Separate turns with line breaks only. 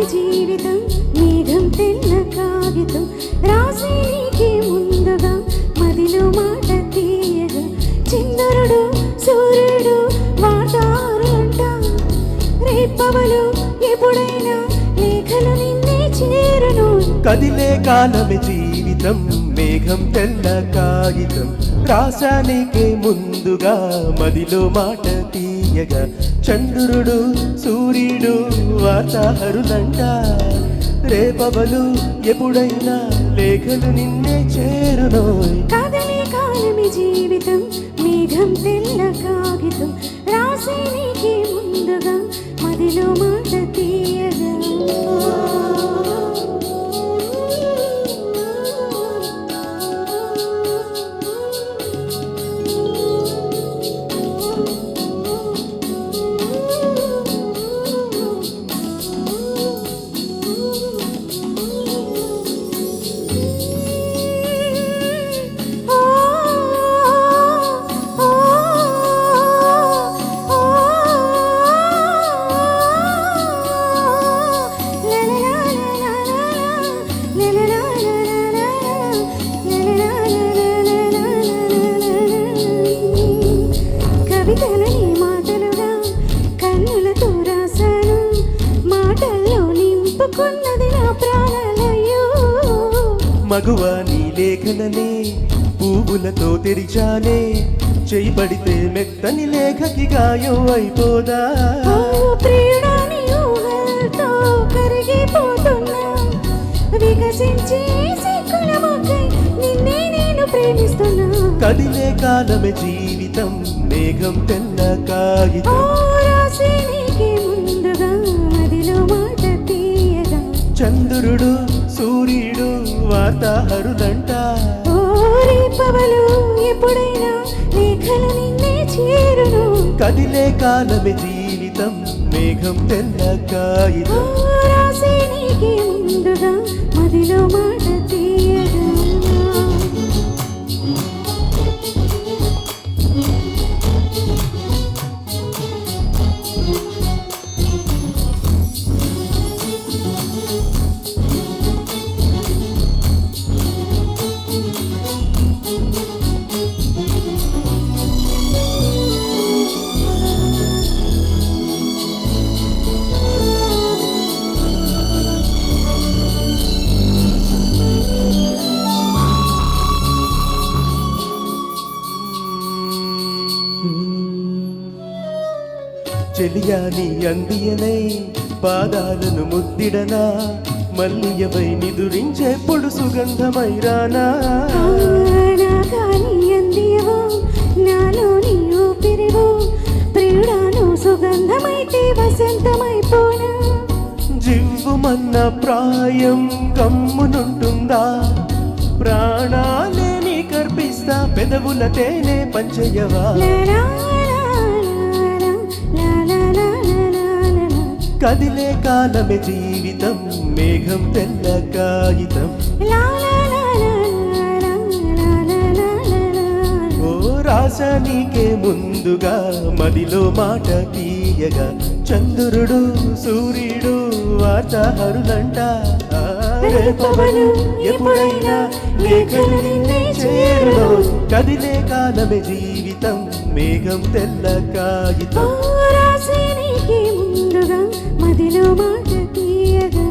జీవితం మేఘం తెల్ల కాగితం రాసి నీకే ముందుగా మదిలో మాట తీయగా చంద్రుడు సూర్యుడు వాటారుంట రేపవలు ఎప్పుడైనా లేఖలు నిన్నే చేరును
కదిలే కాలమే జీవితం మేఘం తెల్ల కాగితం రాసానికే ముందుగా మదిలో మాట తీయగా చంద్రుడు సూర్యుడు వార్తాహరులంట రేపవలు ఎప్పుడైనా లేఖలు నిన్నే చేరును
కదిలే కాలమే జీవితం మేఘం తెల్ల కాగితం రాసి నీకే ముందుగా మదిలో మాట తీయగా కవితలని మాటలుగా కన్నులతో రాశాను మాటల్లో నింపుకున్నది నా ప్రాణాలయ్యో
మగువ నీ లేఖననే పువ్వులతో తెరిచానే చేయబడితే మెత్తని లేఖకి గాయం అయిపోదా
ప్రియుడాని ఊహలతో కరిగిపోతున్నా వికసించి సిక్కుల మొక్కై నిన్నే నేను ప్రేమిస్తున్నా
కదిలే కాలమే జీవితం మేఘం తెల్ల కాగితం
రాసి నీకే ముందుగా మదిలో మాట తీయగా
చంద్రుడు సూర్యుడు వార్తాహరులంట
రేపవలు ఎప్పుడైనా లేఖలు నిన్నే చేరును
కదిలే కాలమే జీవితం మేఘం తెల్ల కాగితం
రాసి నీకే ముందుగా మదిలో మాట తీయగా
చెలియాని అందియనై పాదాలను ముద్దిడనా మల్లియవై నిదురించేప్పుడు సుగంధమై రానా
అందియవో నాలోని ఊపిరివో ప్రియుడాను సుగంధమైతే వసంతమైపోనా
జివ్వుమన్న ప్రాయం గమ్మునుంటుందా ప్రాణాలే నీ కర్పిస్తా పెదవుల తేనె పంచయవా కదిలే కాలమే జీవితం మేఘం తెల్ల కాగితం ఓ రాసా నీకే ముందుగా మదిలో మాట తీయగా చంద్రుడు సూర్యుడు వార్తాహరులంట రేపవలు ఎప్పుడైనా లేఖలు నిన్నే చేరును కదిలే కాలమే జీవితం మేఘం తెల్ల కాగితం
రాసి నీకే ముందుగా మదిలో మాట తీయగా